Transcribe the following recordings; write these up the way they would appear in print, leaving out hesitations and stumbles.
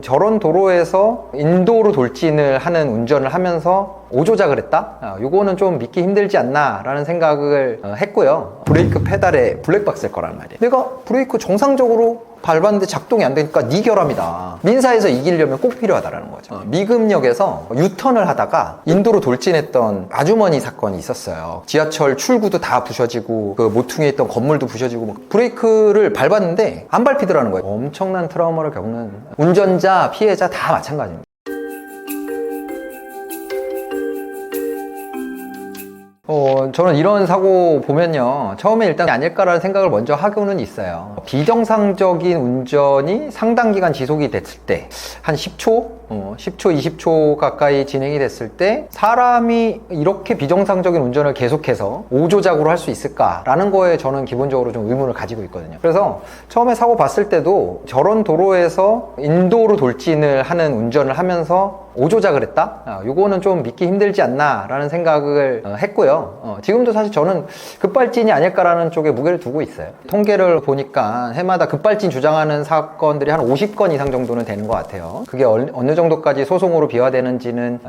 저런 도로에서 인도로 돌진을 하는 운전을 하면서 오조작을 했다? 요거는 좀 믿기 힘들지 않나 라는 생각을 했고요. 브레이크 페달에 블랙박스일 거란 말이에요. 내가 브레이크 정상적으로 밟았는데 작동이 안 되니까 네 결함이다. 민사에서 이기려면 꼭 필요하다라는 거죠. 미금역에서 유턴을 하다가 인도로 돌진했던 아주머니 사건이 있었어요. 지하철 출구도 다 부셔지고 그 모퉁이에 있던 건물도 부셔지고 브레이크를 밟았는데 안 밟히더라는 거예요. 엄청난 트라우마를 겪는 운전자, 피해자 다 마찬가지입니다. 저는 이런 사고 보면요, 처음에 일단 아닐까라는 생각을 먼저 하고는 있어요. 비정상적인 운전이 상당 기간 지속이 됐을 때, 한 10초, 20초 가까이 진행이 됐을 때 사람이 이렇게 비정상적인 운전을 계속해서 오조작으로 할 수 있을까라는 거에 저는 기본적으로 좀 의문을 가지고 있거든요. 그래서 처음에 사고 봤을 때도 저런 도로에서 인도로 돌진을 하는 운전을 하면서 오조작을 했다? 요거는 좀 믿기 힘들지 않나 라는 생각을 했고요. 지금도 사실 저는 급발진이 아닐까라는 쪽에 무게를 두고 있어요. 통계를 보니까 해마다 급발진 주장하는 사건들이 한 50건 이상 정도는 되는 것 같아요. 그게 어느 정도까지 소송으로 비화되는지는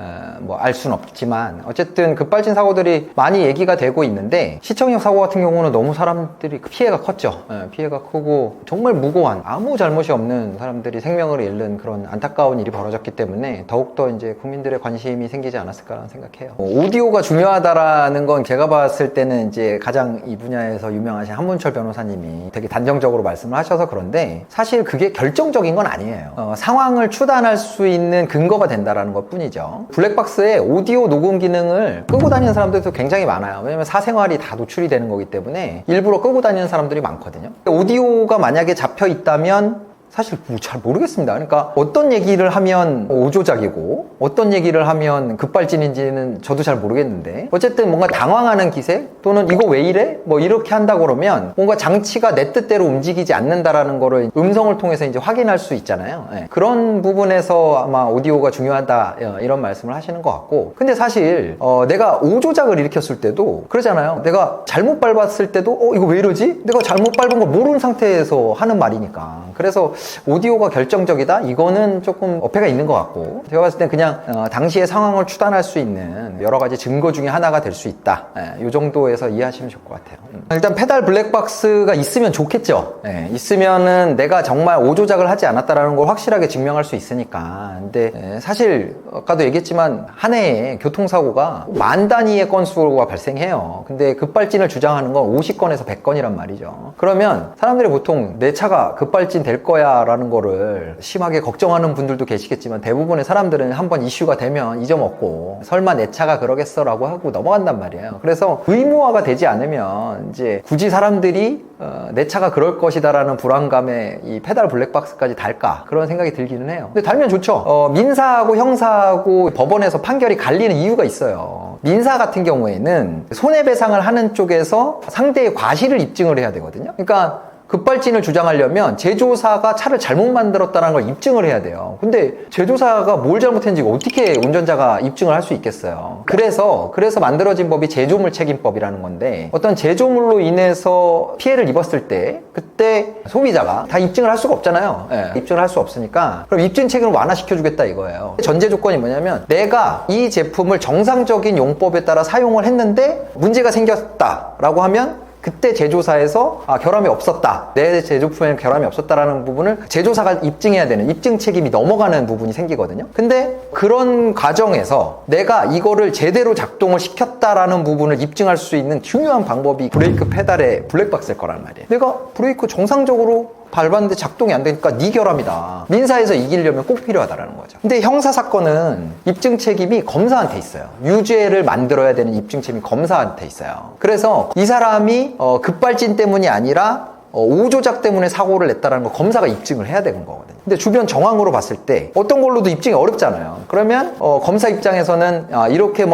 뭐 알 수는 없지만 어쨌든 급발진 사고들이 많이 얘기가 되고 있는데, 시청역 사고 같은 경우는 너무 사람들이 피해가 컸죠. 피해가 크고 정말 무고한 아무 잘못이 없는 사람들이 생명을 잃는 그런 안타까운 일이 벌어졌기 때문에 더욱더 이제 국민들의 관심이 생기지 않았을까라는 생각해요. 오디오가 중요하다라는 건 제가 봤을 때는 이제 가장 이 분야에서 유명하신 한문철 변호사님이 되게 단정적으로 말씀을 하셔서 그런데, 사실 그게 결정적인 건 아니에요. 상황을 추단할 수 있는 근거가 된다라는 것 뿐이죠. 블랙박스에 오디오 녹음 기능을 끄고 다니는 사람들도 굉장히 많아요. 왜냐면 사생활이 다 노출이 되는 거기 때문에 일부러 끄고 다니는 사람들이 많거든요. 오디오가 만약에 잡혀 있다면 사실 잘 모르겠습니다. 그러니까 어떤 얘기를 하면 오조작이고 어떤 얘기를 하면 급발진인지는 저도 잘 모르겠는데, 어쨌든 뭔가 당황하는 기세 또는 이거 왜 이래? 뭐 이렇게 한다 그러면 뭔가 장치가 내 뜻대로 움직이지 않는다라는 거를 음성을 통해서 이제 확인할 수 있잖아요. 그런 부분에서 아마 오디오가 중요하다 이런 말씀을 하시는 것 같고, 근데 사실 내가 오조작을 일으켰을 때도 그러잖아요. 내가 잘못 밟았을 때도 이거 왜 이러지? 내가 잘못 밟은 걸 모르는 상태에서 하는 말이니까. 그래서 오디오가 결정적이다? 이거는 조금 어폐가 있는 것 같고, 제가 봤을 땐 그냥 당시의 상황을 추단할 수 있는 여러 가지 증거 중에 하나가 될 수 있다. 이 정도에서 이해하시면 좋을 것 같아요. 일단 페달 블랙박스가 있으면 좋겠죠. 있으면은 내가 정말 오조작을 하지 않았다라는 걸 확실하게 증명할 수 있으니까. 근데 사실 아까도 얘기했지만 한 해에 교통사고가 만 단위의 건수가 발생해요. 근데 급발진을 주장하는 건 50건에서 100건이란 말이죠. 그러면 사람들이 보통 내 차가 급발진 될 거야 라는 거를 심하게 걱정하는 분들도 계시겠지만, 대부분의 사람들은 한번 이슈가 되면 잊어먹고 설마 내 차가 그러겠어 라고 하고 넘어간단 말이에요. 그래서 의무화가 되지 않으면 이제 굳이 사람들이 내 차가 그럴 것이다 라는 불안감에 이 페달 블랙박스까지 달까, 그런 생각이 들기는 해요. 근데 달면 좋죠. 민사하고 형사하고 법원에서 판결이 갈리는 이유가 있어요. 민사 같은 경우에는 손해배상을 하는 쪽에서 상대의 과실을 입증을 해야 되거든요. 그러니까 급발진을 주장하려면 제조사가 차를 잘못 만들었다는 걸 입증을 해야 돼요. 근데 제조사가 뭘 잘못했는지 어떻게 운전자가 입증을 할 수 있겠어요. 그래서 만들어진 법이 제조물 책임법이라는 건데, 어떤 제조물로 인해서 피해를 입었을 때 그때 소비자가 다 입증을 할 수가 없잖아요. 입증을 할 수 없으니까 그럼 입증 책임을 완화시켜 주겠다 이거예요. 전제 조건이 뭐냐면, 내가 이 제품을 정상적인 용법에 따라 사용을 했는데 문제가 생겼다라고 하면 그때 제조사에서 결함이 없었다, 내 제조품에는 결함이 없었다라는 부분을 제조사가 입증해야 되는 입증 책임이 넘어가는 부분이 생기거든요. 근데 그런 과정에서 내가 이거를 제대로 작동을 시켰다라는 부분을 입증할 수 있는 중요한 방법이 브레이크 페달에 블랙박스일 거란 말이에요. 내가 브레이크 정상적으로 밟았는데 작동이 안 되니까 네 결함이다. 민사에서 이기려면 꼭 필요하다라는 거죠. 근데 형사사건은 입증 책임이 검사한테 있어요. 유죄를 만들어야 되는 입증 책임이 검사한테 있어요. 그래서 이 사람이 급발진 때문이 아니라 오조작 때문에 사고를 냈다는 걸 검사가 입증을 해야 되는 거거든요. 근데 주변 정황으로 봤을 때 어떤 걸로도 입증이 어렵잖아요. 그러면 검사 입장에서는 이렇게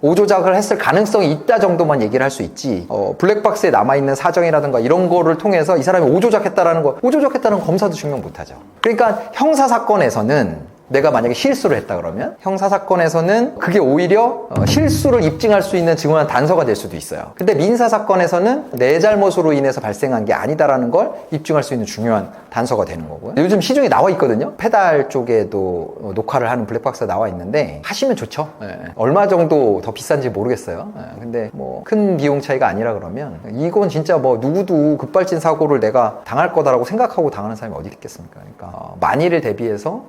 오조작을 했을 가능성이 있다 정도만 얘기를 할 수 있지, 블랙박스에 남아있는 사정이라든가 이런 거를 통해서 이 사람이 오조작했다는 거 검사도 증명 못하죠. 그러니까 형사사건에서는 내가 만약에 실수를 했다 그러면 형사사건에서는 그게 오히려 실수를 입증할 수 있는 증언한 단서가 될 수도 있어요. 근데 민사사건에서는 내 잘못으로 인해서 발생한 게 아니다라는 걸 입증할 수 있는 중요한 단서가 되는 거고요. 요즘 시중에 나와 있거든요. 페달 쪽에도 녹화를 하는 블랙박스가 나와 있는데 하시면 좋죠. 얼마 정도 더 비싼지 모르겠어요. 근데 뭐 큰 비용 차이가 아니라 그러면 이건 진짜 뭐 누구도 급발진 사고를 내가 당할 거다라고 생각하고 당하는 사람이 어디 있겠습니까? 그러니까 만일을 대비해서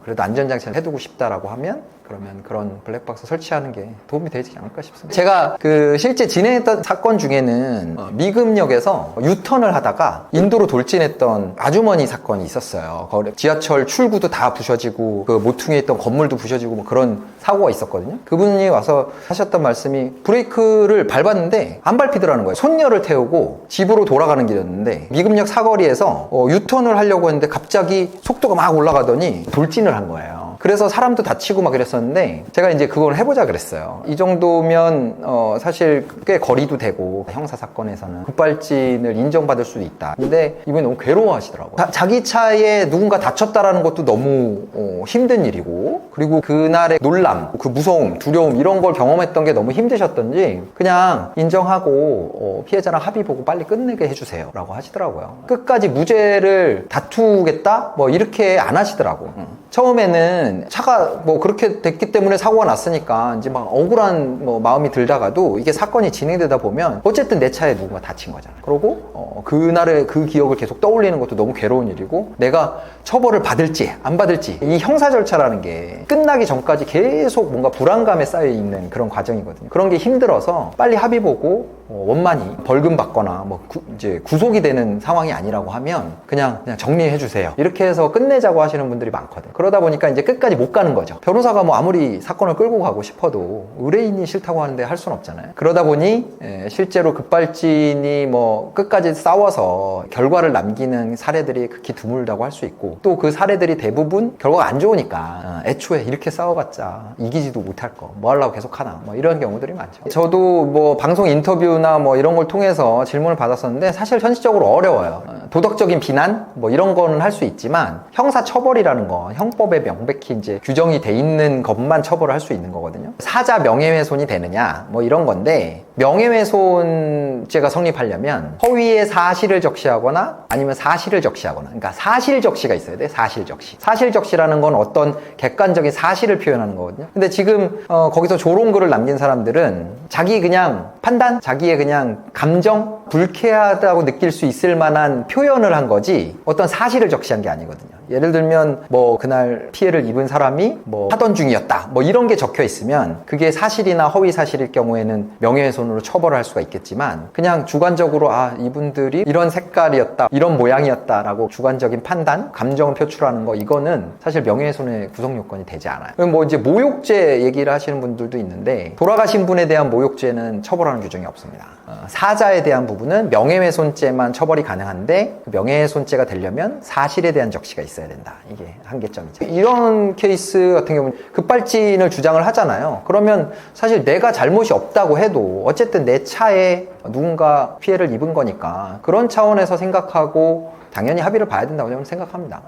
그래도 안전장치를 해두고 싶다라고 하면 그러면 그런 블랙박스 설치하는 게 도움이 되지 않을까 싶습니다. 제가 실제 진행했던 사건 중에는 미금역에서 유턴을 하다가 인도로 돌진했던 아주머니 사건이 있었어요. 지하철 출구도 다 부셔지고 그 모퉁이에 있던 건물도 부셔지고 뭐 그런 사고가 있었거든요. 그분이 와서 하셨던 말씀이 브레이크를 밟았는데 안 밟히더라는 거예요. 손녀를 태우고 집으로 돌아가는 길이었는데 미금역 사거리에서 유턴을 하려고 했는데 갑자기 속도가 막 올라가더니 돌진을 한 거예요. 그래서 사람도 다치고 막 이랬었는데 제가 이제 그걸 해보자 그랬어요. 이 정도면 사실 꽤 거리도 되고 형사사건에서는 급발진을 인정받을 수도 있다. 근데 이분이 너무 괴로워하시더라고요. 자기 차에 누군가 다쳤다라는 것도 너무 힘든 일이고 그리고 그날의 놀람, 그 무서움, 두려움 이런 걸 경험했던 게 너무 힘드셨던지 그냥 인정하고 피해자랑 합의 보고 빨리 끝내게 해주세요 라고 하시더라고요. 끝까지 무죄를 다투겠다? 뭐 이렇게 안 하시더라고. 처음에는 차가 뭐 그렇게 됐기 때문에 사고가 났으니까 이제 막 억울한 뭐 마음이 들다가도 이게 사건이 진행되다 보면 어쨌든 내 차에 누군가 다친 거잖아. 그러고 그날의 그 기억을 계속 떠올리는 것도 너무 괴로운 일이고 내가 처벌을 받을지 안 받을지 이 형사 절차라는 게 끝나기 전까지 계속 뭔가 불안감에 쌓여 있는 그런 과정이거든요. 그런 게 힘들어서 빨리 합의 보고 원만히 벌금 받거나 뭐 이제 구속이 되는 상황이 아니라고 하면 그냥 정리해 주세요. 이렇게 해서 끝내자고 하시는 분들이 많거든요. 그러다 보니까 이제 끝까지 못 가는 거죠. 변호사가 뭐 아무리 사건을 끌고 가고 싶어도 의뢰인이 싫다고 하는데 할 수는 없잖아요. 그러다 보니 실제로 급발진이 뭐 끝까지 싸워서 결과를 남기는 사례들이 극히 드물다고 할 수 있고 또 그 사례들이 대부분 결과가 안 좋으니까 애초에 이렇게 싸워봤자 이기지도 못할 거 뭐 하려고 계속 하나 뭐 이런 경우들이 많죠. 저도 뭐 방송 인터뷰나 뭐 이런 걸 통해서 질문을 받았었는데 사실 현실적으로 어려워요. 도덕적인 비난 뭐 이런 거는 할 수 있지만 형사 처벌이라는 건 형법에 명백히 이제 규정이 돼 있는 것만 처벌을 할 수 있는 거거든요. 사자 명예훼손이 되느냐 뭐 이런 건데 명예훼손죄가 성립하려면 허위의 사실을 적시하거나 아니면 사실을 적시하거나 그러니까 사실 적시가 있어야 돼. 사실 적시. 사실 적시라는 건 어떤 객관적인 사실을 표현하는 거거든요. 근데 지금 거기서 조롱글을 남긴 사람들은 자기 그냥 판단, 자기의 그냥 감정, 불쾌하다고 느낄 수 있을 만한 표현을 한 거지 어떤 사실을 적시한 게 아니거든요. 예를 들면 뭐 그날 피해를 입은 사람이 뭐 하던 중이었다 뭐 이런 게 적혀 있으면 그게 사실이나 허위 사실일 경우에는 명예훼손으로 처벌을 할 수가 있겠지만 그냥 주관적으로 이분들이 이런 색깔이었다 이런 모양이었다 라고 주관적인 판단, 감정을 표출하는 거 이거는 사실 명예훼손의 구성 요건이 되지 않아요. 그럼 뭐 이제 모욕죄 얘기를 하시는 분들도 있는데 돌아가신 분에 대한 모욕죄는 처벌하는 규정이 없습니다. 사자에 대한 부분은 명예훼손죄만 처벌이 가능한데 명예훼손죄가 되려면 사실에 대한 적시가 있어야 된다. 이게 한계점이죠. 이런 케이스 같은 경우는 급발진을 주장을 하잖아요. 그러면 사실 내가 잘못이 없다고 해도 어쨌든 내 차에 누군가 피해를 입은 거니까 그런 차원에서 생각하고 당연히 합의를 봐야 된다고 저는 생각합니다.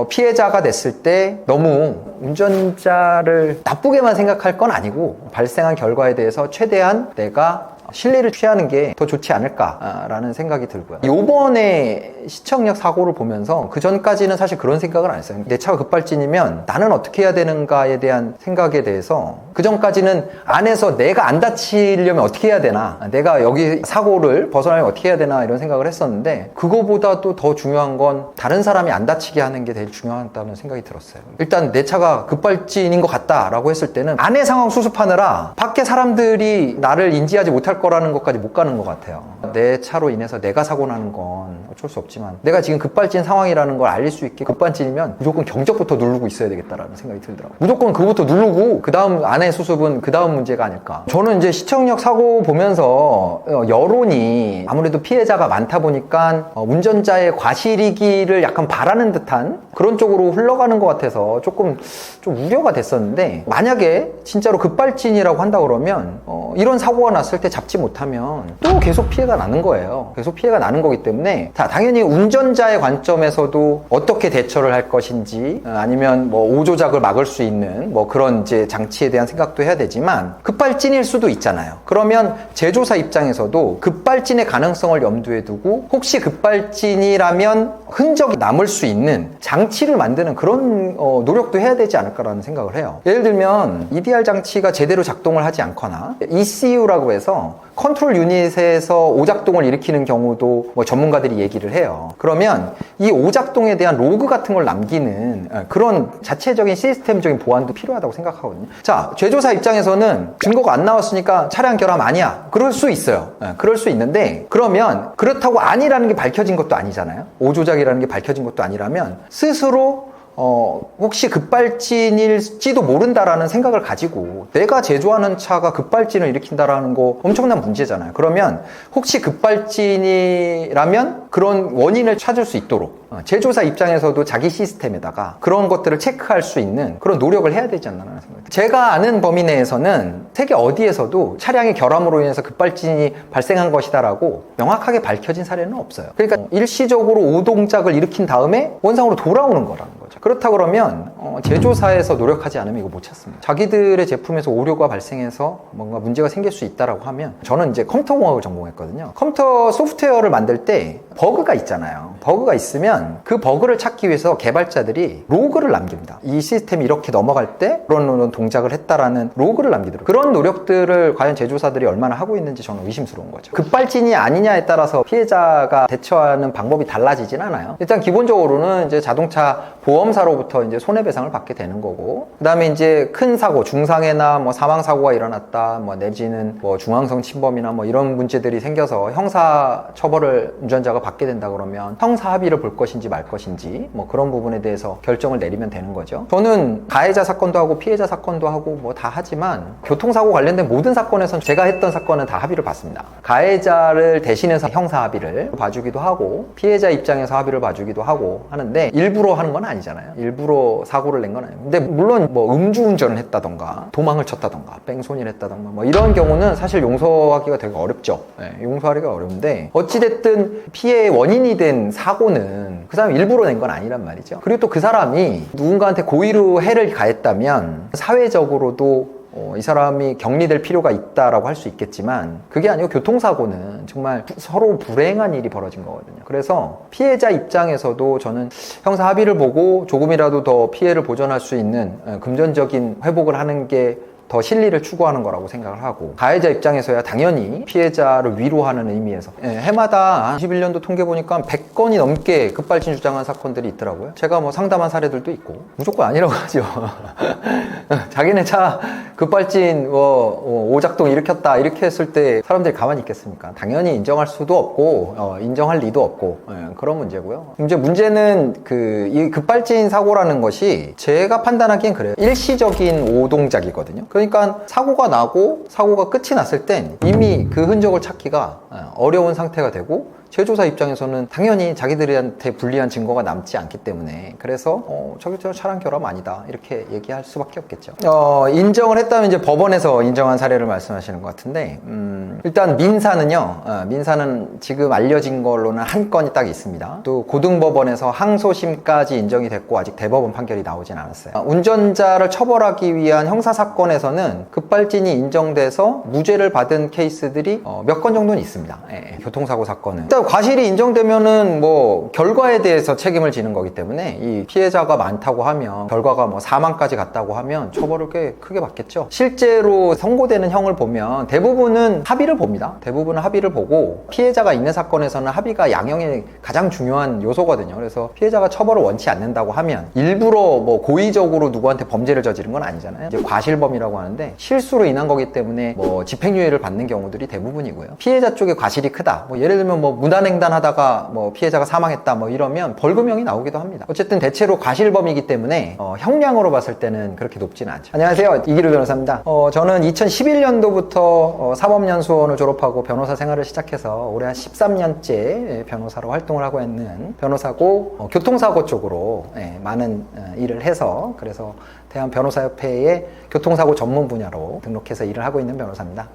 피해자가 됐을 때 너무 운전자를 나쁘게만 생각할 건 아니고 발생한 결과에 대해서 최대한 내가 신뢰를 취하는 게 더 좋지 않을까라는 생각이 들고요. 요번에 시청역 사고를 보면서 그 전까지는 사실 그런 생각을 안 했어요. 내 차가 급발진이면 나는 어떻게 해야 되는가에 대한 생각에 대해서 그 전까지는 안에서 내가 안 다치려면 어떻게 해야 되나, 내가 여기 사고를 벗어나려면 어떻게 해야 되나 이런 생각을 했었는데 그거보다도 더 중요한 건 다른 사람이 안 다치게 하는 게 제일 중요하다는 생각이 들었어요. 일단 내 차가 급발진인 것 같다라고 했을 때는 안의 상황 수습하느라 밖에 사람들이 나를 인지하지 못할 거라는 것까지 못 가는 것 같아요. 내 차로 인해서 내가 사고 나는 건 어쩔 수 없지만 내가 지금 급발진 상황이라는 걸 알릴 수 있게 급발진이면 무조건 경적부터 누르고 있어야 되겠다라는 생각이 들더라고요. 무조건 그거부터 누르고 그 다음 안의 수습은 그 다음 문제가 아닐까. 저는 이제 시청역 사고 보면서 여론이 아무래도 피해자가 많다 보니까 운전자의 과실이기를 약간 바라는 듯한 그런 쪽으로 흘러가는 것 같아서 조금 좀 우려가 됐었는데 만약에 진짜로 급발진이라고 한다 그러면 이런 사고가 났을 때 찾지 못하면 또 계속 피해가 나는 거예요. 계속 피해가 나는 거기 때문에 당연히 운전자의 관점에서도 어떻게 대처를 할 것인지 아니면 뭐 오조작을 막을 수 있는 뭐 그런 이제 장치에 대한 생각도 해야 되지만 급발진일 수도 있잖아요. 그러면 제조사 입장에서도 급발진의 가능성을 염두에 두고 혹시 급발진이라면 흔적이 남을 수 있는 장치를 만드는 그런 노력도 해야 되지 않을까라는 생각을 해요. 예를 들면 EDR 장치가 제대로 작동을 하지 않거나 ECU라고 해서 컨트롤 유닛에서 오작동을 일으키는 경우도 뭐 전문가들이 얘기를 해요. 그러면 이 오작동에 대한 로그 같은 걸 남기는 그런 자체적인 시스템적인 보안도 필요하다고 생각하거든요. 자, 제조사 입장에서는 증거가 안 나왔으니까 차량 결함 아니야. 그럴 수 있어요. 그럴 수 있는데 그러면 그렇다고 아니라는 게 밝혀진 것도 아니잖아요. 오조작이라는 게 밝혀진 것도 아니라면 스스로 혹시 급발진일지도 모른다라는 생각을 가지고 내가 제조하는 차가 급발진을 일으킨다라는 거 엄청난 문제잖아요. 그러면 혹시 급발진이라면 그런 원인을 찾을 수 있도록 제조사 입장에서도 자기 시스템에다가 그런 것들을 체크할 수 있는 그런 노력을 해야 되지 않나 라는 생각이 들어요. 제가 아는 범위 내에서는 세계 어디에서도 차량의 결함으로 인해서 급발진이 발생한 것이다라고 명확하게 밝혀진 사례는 없어요. 그러니까 일시적으로 오동작을 일으킨 다음에 원상으로 돌아오는 거라는 거죠. 그렇다 그러면 제조사에서 노력하지 않으면 이거 못 찾습니다. 자기들의 제품에서 오류가 발생해서 뭔가 문제가 생길 수 있다라고 하면 저는 이제 컴퓨터공학을 전공했거든요. 컴퓨터 소프트웨어를 만들 때 버그가 있잖아요. 버그가 있으면 그 버그를 찾기 위해서 개발자들이 로그를 남깁니다. 이 시스템이 이렇게 넘어갈 때 그런 동작을 했다라는 로그를 남기더라고요. 그런 노력들을 과연 제조사들이 얼마나 하고 있는지 저는 의심스러운 거죠. 급발진이 아니냐에 따라서 피해자가 대처하는 방법이 달라지진 않아요. 일단 기본적으로는 이제 자동차 보험사로부터 이제 손해배상을 받게 되는 거고, 그 다음에 이제 큰 사고, 중상해나 뭐 사망사고가 일어났다, 뭐 내지는 뭐 중앙성 침범이나 뭐 이런 문제들이 생겨서 형사 처벌을 운전자가 받게 된다 그러면 형사 합의를 볼 것인지 말 것인지 뭐 그런 부분에 대해서 결정을 내리면 되는 거죠. 저는 가해자 사건도 하고 피해자 사건도 하고 뭐 다 하지만 교통사고 관련된 모든 사건에선 제가 했던 사건은 다 합의를 받습니다. 가해자를 대신해서 형사 합의를 봐주기도 하고 피해자 입장에서 합의를 봐주기도 하고 하는데 일부러 하는 건 아니잖아요. 일부러 사고를 낸 건 아니에요. 근데 물론 뭐 음주운전을 했다던가 도망을 쳤다던가 뺑소니를 했다던가 뭐 이런 경우는 사실 용서하기가 되게 어렵죠. 네, 용서하기가 어려운데 어찌됐든 피해의 원인이 된 사고는 그 사람이 일부러 낸 건 아니란 말이죠. 그리고 또 그 사람이 누군가한테 고의로 해를 가했다면 사회적으로도 이 사람이 격리될 필요가 있다라고 할 수 있겠지만 그게 아니고 교통사고는 정말 서로 불행한 일이 벌어진 거거든요. 그래서 피해자 입장에서도 저는 형사 합의를 보고 조금이라도 더 피해를 보전할 수 있는 금전적인 회복을 하는 게 더 실리를 추구하는 거라고 생각을 하고, 가해자 입장에서야 당연히 피해자를 위로하는 의미에서 해마다 21년도 통계 보니까 100건이 넘게 급발진 주장한 사건들이 있더라고요. 제가 뭐 상담한 사례들도 있고 무조건 아니라고 하죠. 자기네 차 급발진 오작동 일으켰다 이렇게 했을 때 사람들이 가만히 있겠습니까? 당연히 인정할 수도 없고 인정할 리도 없고 그런 문제고요. 문제는 이 급발진 사고라는 것이 제가 판단하기엔 그래요. 일시적인 오동작이거든요. 그러니까 사고가 나고 사고가 끝이 났을 땐 이미 그 흔적을 찾기가 어려운 상태가 되고 제조사 입장에서는 당연히 자기들한테 불리한 증거가 남지 않기 때문에 그래서 저기 저 차량 결함 아니다 이렇게 얘기할 수밖에 없겠죠. 인정을 했다면 이제 법원에서 인정한 사례를 말씀하시는 것 같은데 일단 민사는 지금 알려진 걸로는 한 건이 딱 있습니다. 또 고등법원에서 항소심까지 인정이 됐고 아직 대법원 판결이 나오진 않았어요. 운전자를 처벌하기 위한 형사사건에서는 급발진이 인정돼서 무죄를 받은 케이스들이 몇 건 정도는 있습니다. 교통사고 사건은 일단 과실이 인정되면은 뭐 결과에 대해서 책임을 지는 거기 때문에 이 피해자가 많다고 하면 결과가 뭐 사망까지 갔다고 하면 처벌을 꽤 크게 받겠죠. 실제로 선고되는 형을 보면 대부분은 합의를 봅니다. 대부분은 합의를 보고 피해자가 있는 사건에서는 합의가 양형의 가장 중요한 요소거든요. 그래서 피해자가 처벌을 원치 않는다고 하면 일부러 뭐 고의적으로 누구한테 범죄를 저지른 건 아니잖아요. 이제 과실범이라고 하는데 실수로 인한 거기 때문에 뭐 집행유예를 받는 경우들이 대부분이고요. 피해자 쪽에 과실이 크다. 뭐 예를 들면 뭐 무단횡단 하다가 뭐 피해자가 사망했다 뭐 이러면 벌금형이 나오기도 합니다. 어쨌든 대체로 과실범이기 때문에 형량으로 봤을 때는 그렇게 높지는 않죠. 안녕하세요, 이기루 변호사입니다. 저는 2011년도부터 사법연수원을 졸업하고 변호사 생활을 시작해서 올해 한 13년째 변호사로 활동을 하고 있는 변호사고 교통사고 쪽으로 많은 일을 해서 그래서 대한변호사협회의 교통사고 전문 분야로 등록해서 일을 하고 있는 변호사입니다.